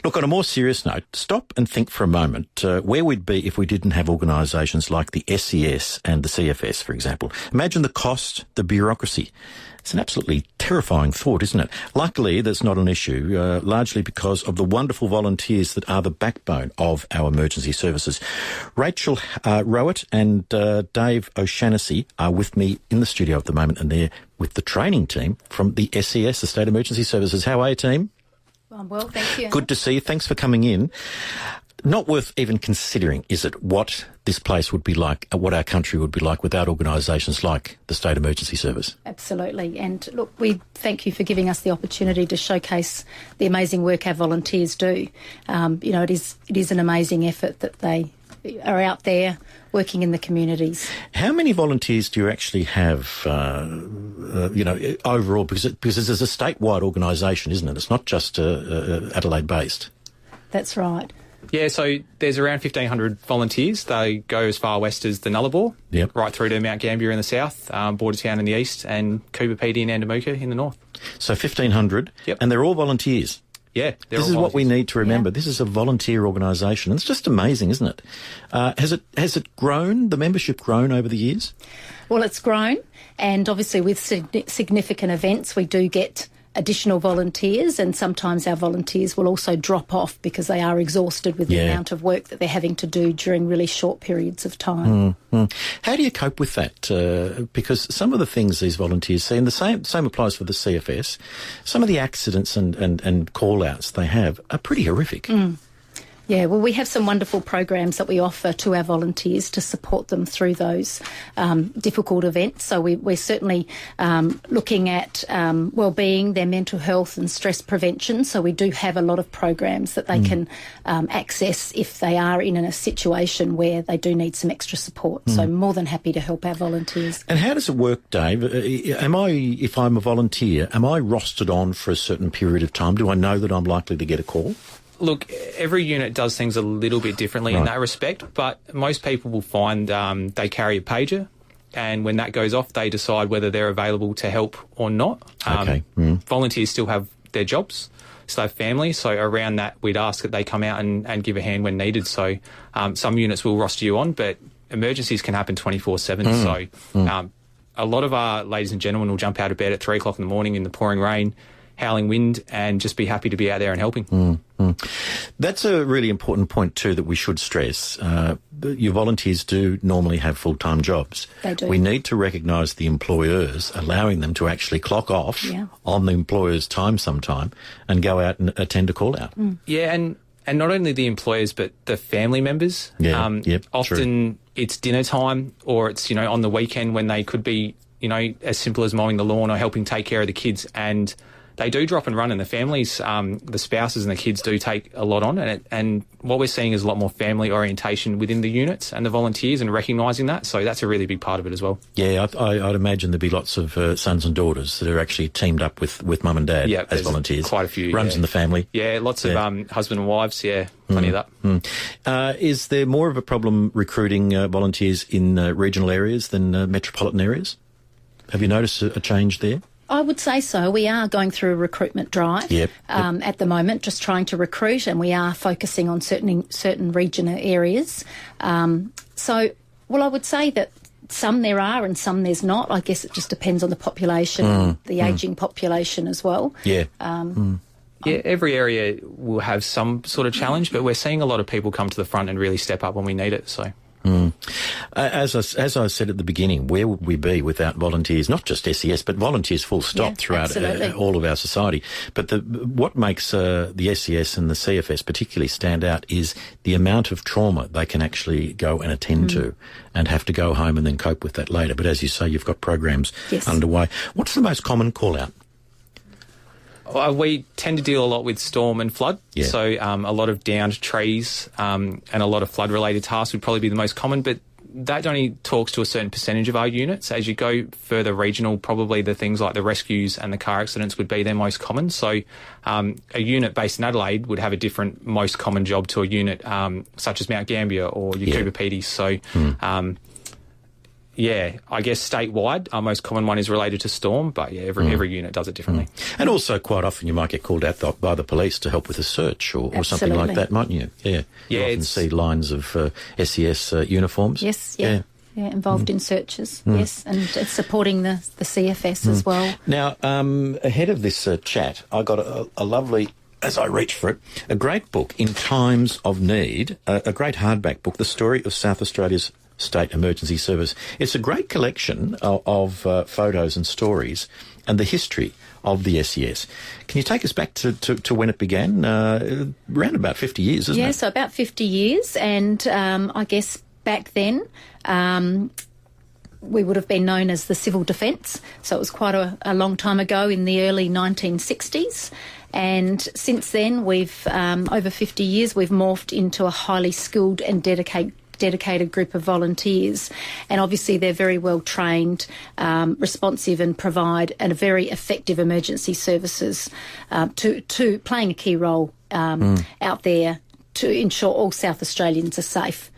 Look, on a more serious note, stop and think for a moment where we'd be if we didn't have organisations like the SES and the CFS, for example. Imagine the cost, the bureaucracy. It's an absolutely terrifying thought, isn't it? Luckily, that's not an issue, largely because of the wonderful volunteers that are the backbone of our emergency services. Rachel Rowett and Dave O'Shannessy are with me in the studio at the moment, and they're with the training team from the SES, the State Emergency Services. How are you, team? I'm well, thank you. Good to see you. Thanks for coming in. Not worth even considering, is it, what this place would be like, what our country would be like without organisations like the State Emergency Service? Absolutely. And look, we thank you for giving us the opportunity to showcase the amazing work our volunteers do. It is an amazing effort that they are out there working in the communities. How many volunteers do you actually have, overall? Because this is a statewide organisation, isn't it? It's not just Adelaide-based. That's right. Yeah, so there's around 1,500 volunteers. They go as far west as the Nullarbor, right through to Mount Gambier in the south, Bordertown in the east, and Cooper Pedy and Andamuka in the north. So 1,500, and they're all volunteers. Yeah, this is what we need to remember. Yeah. This is a volunteer organisation. It's just amazing, isn't it? Has it grown? The membership grown over the years? Well, it's grown, and obviously with significant events, we do get additional volunteers, and sometimes our volunteers will also drop off because they are exhausted with the amount of work that they're having to do during really short periods of time. How do you cope with that? Because some of the things these volunteers see, and the same applies for the CFS, some of the accidents and call-outs they have are pretty horrific. Yeah, well, we have some wonderful programs that we offer to our volunteers to support them through those difficult events. So we're certainly looking at wellbeing, their mental health and stress prevention. So we do have a lot of programs that they can access if they are in a situation where they do need some extra support. So more than happy to help our volunteers. And how does it work, Dave? If I'm a volunteer, am I rostered on for a certain period of time? Do I know that I'm likely to get a call? Look, every unit does things a little bit differently in that respect, but most people will find they carry a pager, and when that goes off, they decide whether they're available to help or not. Volunteers still have their jobs, still have families, so around that we'd ask that they come out and give a hand when needed. So some units will roster you on, but emergencies can happen 24/7. A lot of our ladies and gentlemen will jump out of bed at 3 o'clock in the morning in the pouring rain, howling wind, and just be happy to be out there and helping. That's a really important point too that we should stress. Your volunteers do normally have full-time jobs. They do. We need to recognise the employers, allowing them to actually clock off on the employer's time sometime and go out and attend a call-out. Yeah, and not only the employers but the family members. Often it's dinner time, or it's on the weekend when they could be as simple as mowing the lawn or helping take care of the kids, and they do drop and run, and the families, the spouses and the kids do take a lot on, and what we're seeing is a lot more family orientation within the units and the volunteers, and recognising that, so that's a really big part of it as well. Yeah, I'd imagine there'd be lots of sons and daughters that are actually teamed up with mum and dad as volunteers. Quite a few. Runs in the family. Yeah, lots of husband and wives, plenty of that. Is there more of a problem recruiting volunteers in regional areas than metropolitan areas? Have you noticed a change there? I would say so. We are going through a recruitment drive at the moment, just trying to recruit, and we are focusing on certain regional areas. I would say that some there are and some there's not. I guess it just depends on the population, the ageing population as well. Every area will have some sort of challenge, but we're seeing a lot of people come to the front and really step up when we need it, so... As I said at the beginning, where would we be without volunteers? Not just SES, but volunteers full stop throughout all of our society. But what makes the SES and the CFS particularly stand out is the amount of trauma they can actually go and attend to, and have to go home and then cope with that later. But as you say, you've got programs underway. What's the most common call-out? We tend to deal a lot with storm and flood, so a lot of downed trees and a lot of flood-related tasks would probably be the most common, but that only talks to a certain percentage of our units. As you go further regional, probably the things like the rescues and the car accidents would be their most common. So a unit based in Adelaide would have a different most common job to a unit such as Mount Gambier or your Cooper Pedy. So Yeah, I guess statewide, our most common one is related to storm, but yeah, every unit does it differently. And also, quite often, you might get called out by the police to help with a search or something like that, mightn't you? Yeah. You often see lines of SES uniforms. Yes, yeah, involved in searches, yes, and supporting the CFS as well. Now, ahead of this chat, I got a lovely, as I reach for it, a great book, In Times of Need, a great hardback book, The Story of South Australia's State Emergency Service. It's a great collection of photos and stories and the history of the SES. Can you take us back to when it began? Around about 50 years, isn't it? Yeah, so about 50 years. And I guess back then we would have been known as the Civil Defence. So it was quite a long time ago in the early 1960s. And since then, we've, over 50 years, we've morphed into a highly skilled and dedicated group of volunteers, and obviously they're very well trained, responsive, and provide a very effective emergency services to playing a key role out there to ensure all South Australians are safe.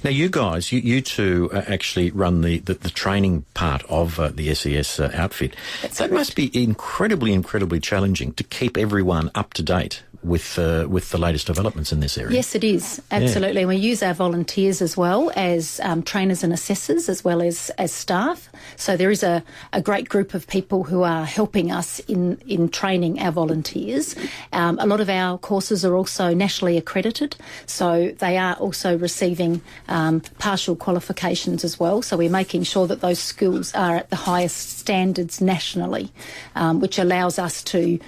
Now, you guys, you two actually run the training part of the SES outfit. That must be incredibly challenging to keep everyone up to date with the latest developments in this area. Yes, it is, absolutely. Yeah. We use our volunteers as well as trainers and assessors, as well as staff. So there is a great group of people who are helping us in training our volunteers. A lot of our courses are also nationally accredited, so they are also receiving partial qualifications as well. So we're making sure that those schools are at the highest standards nationally, which allows us to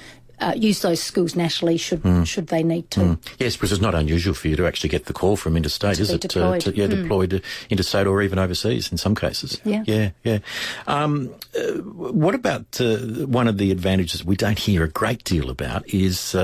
use those schools nationally should they need to. Yes, because it's not unusual for you to actually get the call from interstate, is it? Deployed. Deployed interstate or even overseas in some cases. Yeah. What about one of the advantages we don't hear a great deal about is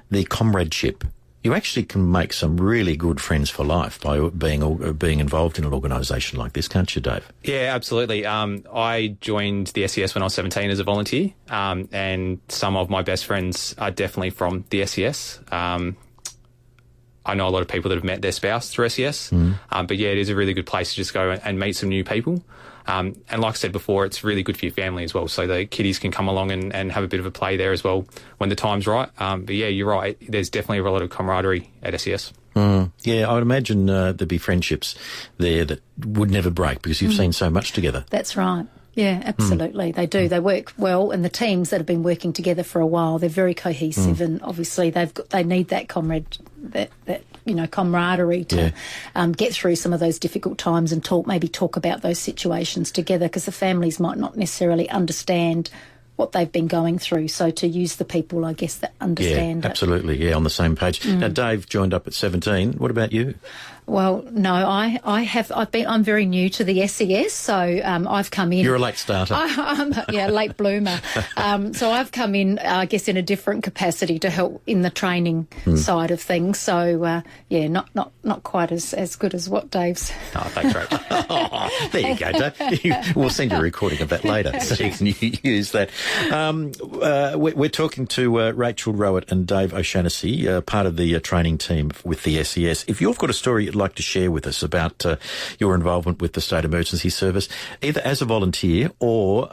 the comradeship. You actually can make some really good friends for life by being involved in an organisation like this, can't you, Dave? Yeah, absolutely. I joined the SES when I was 17 as a volunteer, and some of my best friends are definitely from the SES. I know a lot of people that have met their spouse through SES, but yeah, it is a really good place to just go and meet some new people. And like I said before, it's really good for your family as well. So the kiddies can come along and have a bit of a play there as well when the time's right. But yeah, you're right. There's definitely a lot of camaraderie at SES. Yeah, I would imagine there'd be friendships there that would never break because you've seen so much together. That's right. Yeah, absolutely. They do. They work well, and the teams that have been working together for a while, they're very cohesive, and obviously they need that camaraderie to get through some of those difficult times and talk about those situations together, because the families might not necessarily understand what they've been going through. So to use the people, I guess, that understand. Yeah, absolutely. Yeah, on the same page. Now, Dave joined up at 17. What about you? Well, no, I'm very new to the SES, so I've come in. You're a late starter. Late bloomer. So I've come in, I guess, in a different capacity to help in the training side of things. So not quite as good as what Dave's. Oh, thanks, Rachel. There you go, Dave. We'll send you a recording of that later, so you can use that. We're talking to Rachel Rowett and Dave O'Shannessy, part of the training team with the SES. If you've got a story you'd like to share with us about your involvement with the State Emergency Service, either as a volunteer or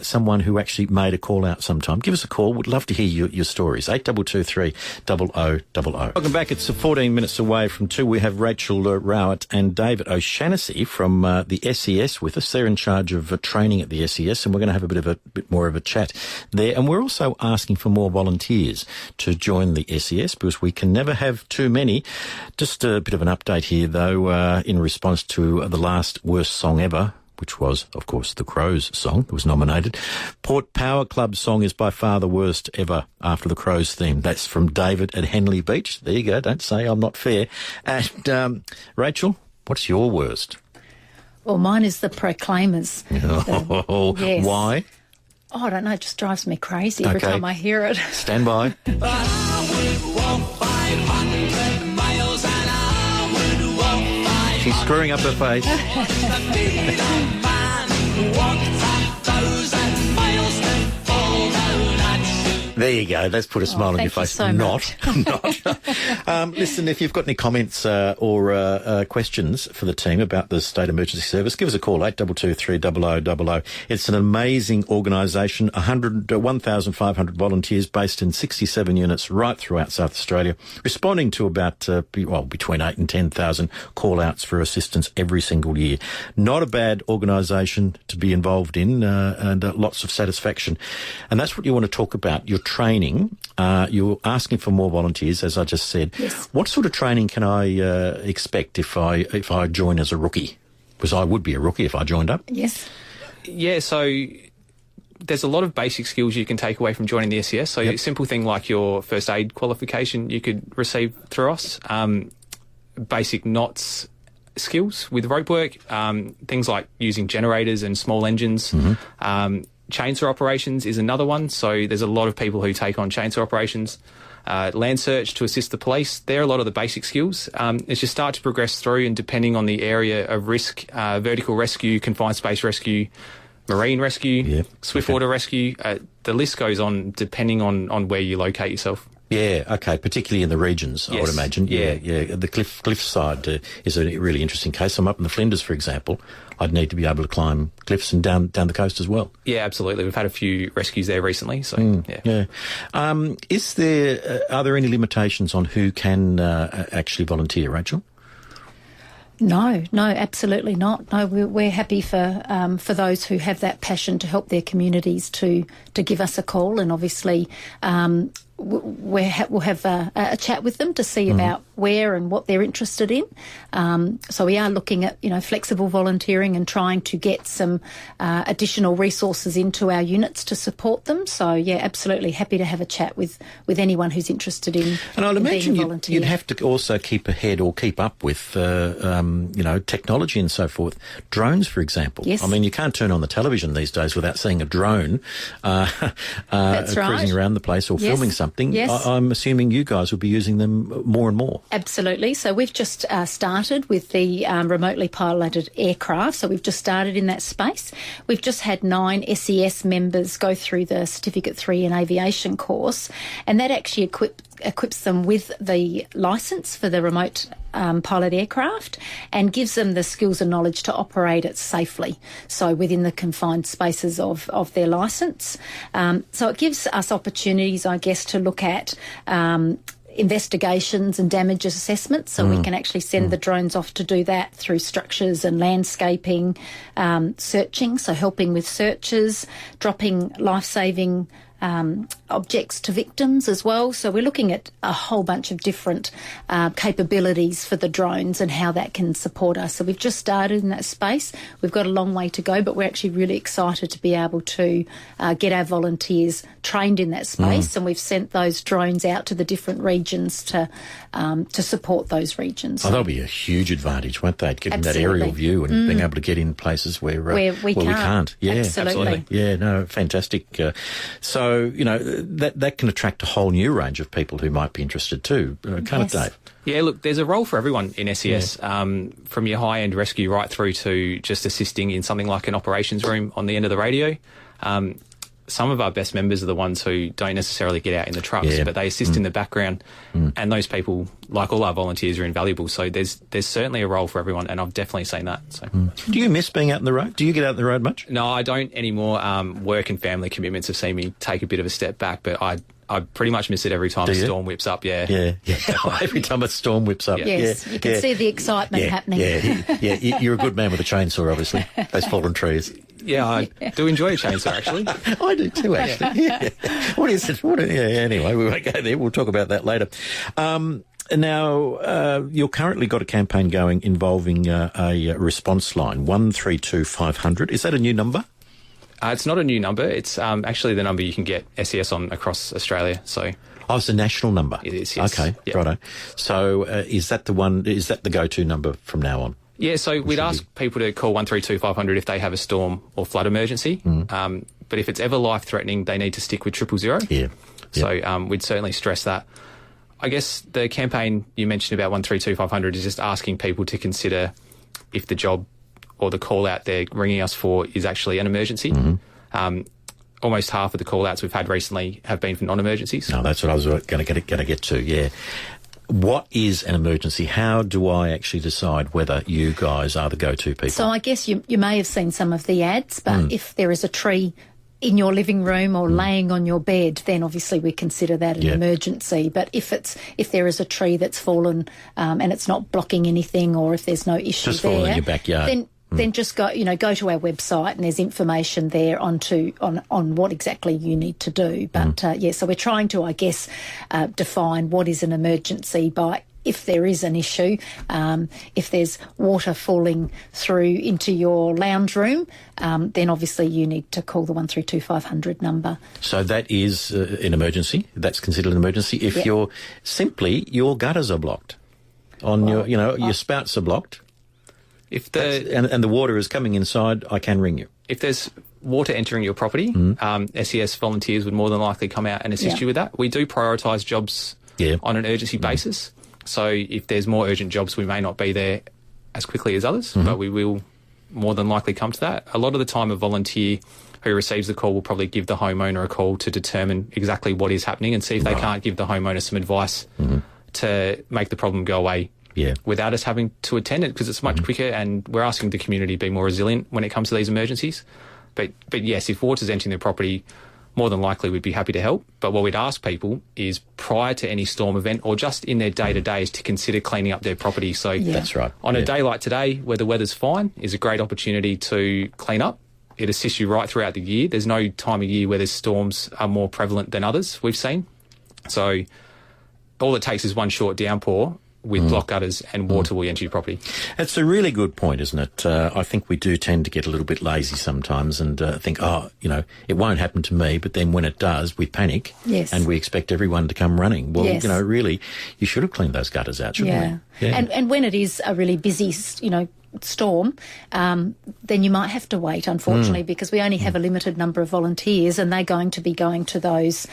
someone who actually made a call out sometime, give us a call. We'd love to hear your stories. 8223 0000. Welcome back. It's 14 minutes away from 2. We have Rachel Rowett and David O'Shannessy from the SES with us. They're in charge of training at the SES, and we're going to have a bit more of a chat there. And we're also asking for more volunteers to join the SES because we can never have too many. Just a bit of an update here, though, in response to the last worst song ever, which was, of course, the Crows song that was nominated. Port Power Club song is by far the worst ever after the Crows theme. That's from David at Henley Beach. There you go. Don't say I'm not fair. And Rachel, what's your worst? Well, mine is the Proclaimers. Yes. Why? Oh, I don't know. It just drives me crazy every time I hear it. Stand by. She's screwing up her face. There you go. Let's put a smile on your face. So not. Listen, if you've got any comments or questions for the team about the State Emergency Service, give us a call, 822 300 000. It's an amazing organisation, 1,500 volunteers based in 67 units right throughout South Australia, responding to about, between 8 and 10,000 call-outs for assistance every single year. Not a bad organisation to be involved in, and lots of satisfaction. And that's what you want to talk about, your training. You're asking for more volunteers, as I just said. Yes. What sort of training can I expect if I join as a rookie? Because I would be a rookie if I joined up. Yes. Yeah, so there's a lot of basic skills you can take away from joining the SES. So a simple thing like your first aid qualification you could receive through us. Basic knots skills with rope work, things like using generators and small engines. Chainsaw operations is another one. So there's a lot of people who take on chainsaw operations. Land search to assist the police. They're a lot of the basic skills. As you start to progress through, and depending on the area of risk, vertical rescue, confined space rescue, marine rescue, swiftwater rescue, the list goes on depending on where you locate yourself. Yeah, okay, particularly in the regions, I would imagine. Yeah. The cliff side is a really interesting case. I'm up in the Flinders, for example. I'd need to be able to climb cliffs and down the coast as well. Yeah, absolutely. We've had a few rescues there recently, so Are there any limitations on who can actually volunteer, Rachel? No, absolutely not. No, we're happy for those who have that passion to help their communities to give us a call, and obviously we'll have a chat with them to see about where and what they're interested in. So we are looking at flexible volunteering and trying to get some additional resources into our units to support them. So yeah, absolutely happy to have a chat with anyone who's interested in. And I'd imagine being a volunteer. you'd have to also keep ahead or keep up with technology and so forth. Drones, for example. Yes. I mean, you can't turn on the television these days without seeing a drone That's right. cruising around the place or filming something. Yes. I'm assuming you guys will be using them more and more. Absolutely. So we've just started with the remotely piloted aircraft. So we've just started in that space. We've just had 9 SES members go through the Certificate 3 in Aviation course, and that actually equips them with the licence for the remote pilot aircraft and gives them the skills and knowledge to operate it safely, so within the confined spaces of their licence. So it gives us opportunities, I guess, to look at investigations and damage assessments, so we can actually send the drones off to do that through structures and landscaping, searching, so helping with searches, dropping life-saving objects to victims as well. So we're looking at a whole bunch of different capabilities for the drones and how that can support us. So we've just started in that space. We've got a long way to go, but we're actually really excited to be able to get our volunteers trained in that space, and we've sent those drones out to the different regions to support those regions. Oh, that'll be a huge advantage, won't they? Giving that Absolutely. aerial view and being able to get in places where we can't. Yeah, Absolutely. Yeah, no, fantastic. So, that can attract a whole new range of people who might be interested too, can't it, Dave? Yeah, look, there's a role for everyone in SES, from your high-end rescue right through to just assisting in something like an operations room on the end of the radio. Some of our best members are the ones who don't necessarily get out in the trucks, but they assist in the background, and those people, like all our volunteers, are invaluable. So there's certainly a role for everyone, and I've definitely seen that. So, Do you miss being out on the road? Do you get out on the road much? No, I don't anymore. Work and family commitments have seen me take a bit of a step back, but I pretty much miss it every time a storm whips up. Yeah. Every time a storm whips up. Yes, you can see the excitement happening. You're a good man with a chainsaw, obviously. Those fallen trees. Yeah, I do enjoy a chainsaw, actually. I do too, actually. Yeah. What is it? Anyway, we won't go there. We'll talk about that later. Now, you've currently got a campaign going involving a response line, 132 500. Is that a new number? It's not a new number. It's actually the number you can get SES on across Australia. So, it's a national number. It is, yes. Okay, righto. So is that the one? Is that the go-to number from now on? Yeah, so we'd ask people to call 132 500 if they have a storm or flood emergency. But if it's ever life-threatening, they need to stick with 000. Yeah. So we'd certainly stress that. I guess the campaign you mentioned about 132 500 is just asking people to consider if the job or the call out they're ringing us for is actually an emergency. almost half of the call-outs we've had recently have been for non-emergencies. No, that's what I was going to get to, yeah. What is an emergency? How do I actually decide whether you guys are the go-to people? So I guess you may have seen some of the ads, but if there is a tree in your living room or laying on your bed, then obviously we consider that an emergency. But if there is a tree that's fallen and it's not blocking anything, or if there's no issue just fallen in your backyard, then just go to our website, and there's information there on what exactly you need to do. But so we're trying to, I guess, define what is an emergency by if there is an issue. If there's water falling through into your lounge room, then obviously you need to call the 132 500 number. So that is an emergency. That's considered an emergency. If your gutters are blocked, your spouts are blocked. If and the water is coming inside, I can ring you. If there's water entering your property, SES volunteers would more than likely come out and assist you with that. We do prioritise jobs on an urgency basis. So if there's more urgent jobs, we may not be there as quickly as others, but we will more than likely come to that. A lot of the time, a volunteer who receives the call will probably give the homeowner a call to determine exactly what is happening and see if they can't give the homeowner some advice to make the problem go away. Without us having to attend it, because it's much quicker, and we're asking the community to be more resilient when it comes to these emergencies. But yes, if water's entering the property, more than likely we'd be happy to help. But what we'd ask people is prior to any storm event or just in their day-to-days to consider cleaning up their property. So that's right. On a day like today, where the weather's fine, is a great opportunity to clean up. It assists you right throughout the year. There's no time of year where the storms are more prevalent than others we've seen. So all it takes is one short downpour with block gutters and water will enter your property. It's a really good point, isn't it? I think we do tend to get a little bit lazy sometimes and think, it won't happen to me, but then when it does, we panic and we expect everyone to come running. Well, really, you should have cleaned those gutters out, shouldn't we? Yeah. And when it is a really busy, storm, then you might have to wait, unfortunately, because we only have a limited number of volunteers and they're going to be going to those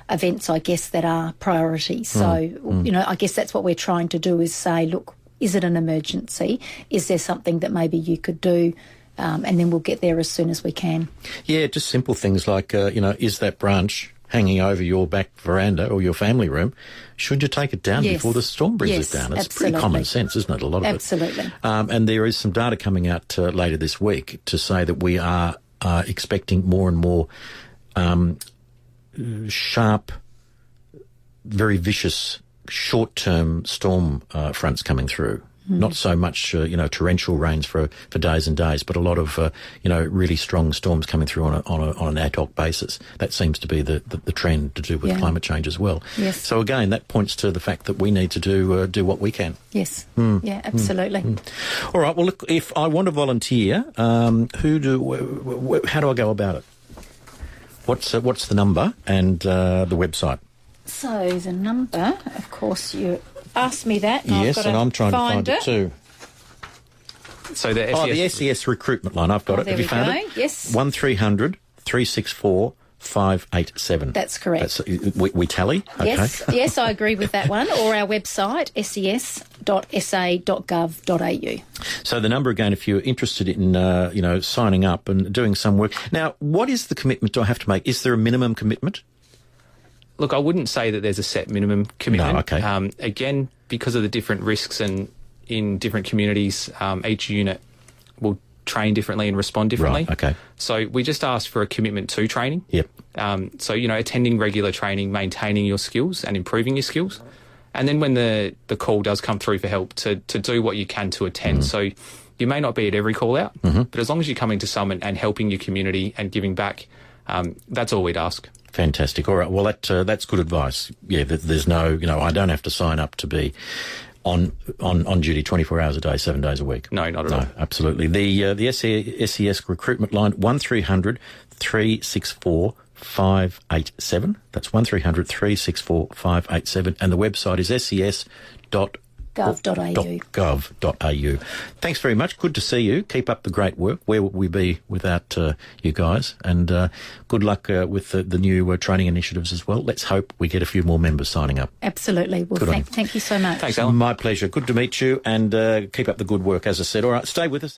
events, I guess, that are priorities. So, I guess that's what we're trying to do is say, look, is it an emergency? Is there something that maybe you could do? And then we'll get there as soon as we can. Yeah, just simple things like, is that branch hanging over your back veranda or your family room, should you take it down before the storm brings it down? It's pretty common sense, isn't it, a lot of it? And there is some data coming out later this week to say that we are expecting more and more sharp, very vicious, short-term storm fronts coming through. Not so much, torrential rains for days and days, but a lot of, really strong storms coming through on an ad hoc basis. That seems to be the trend to do with climate change as well. Yes. So again, that points to the fact that we need to do what we can. Yes. Yeah, absolutely. All right. Well, look, if I want to volunteer, how do I go about it? What's the number and the website? So the number, of course, you asked me that. And yes, and I'm trying to find it too. So the SES recruitment line, I've got it. Have you found it? Yes. 1300 364 587. That's correct. We tally? Okay. Yes, I agree with that one. Or our website, ses.sa.gov.au. So the number again, if you're interested in, signing up and doing some work. Now, what is the commitment do I have to make? Is there a minimum commitment? Look, I wouldn't say that there's a set minimum commitment. No, okay. Again, because of the different risks and in different communities, each unit will train differently and respond differently. Right, okay. So we just ask for a commitment to training. Yep. Attending regular training, maintaining your skills and improving your skills. And then when the call does come through for help, to do what you can to attend. So you may not be at every call out, but as long as you're coming to some and helping your community and giving back, that's all we'd ask. Fantastic. All right. Well, that's good advice. Yeah, there's no, I don't have to sign up to be on duty 24 hours a day, 7 days a week. No, not at all. Absolutely. The SES recruitment line, 1300 364 587. That's 1300 364 587. And the website is ses.gov.au. Thanks very much. Good to see you. Keep up the great work. Where would we be without you guys? And good luck with the new training initiatives as well. Let's hope we get a few more members signing up. Absolutely. Well, thank you so much. Thanks, Alan. My pleasure. Good to meet you and keep up the good work, as I said. All right, stay with us.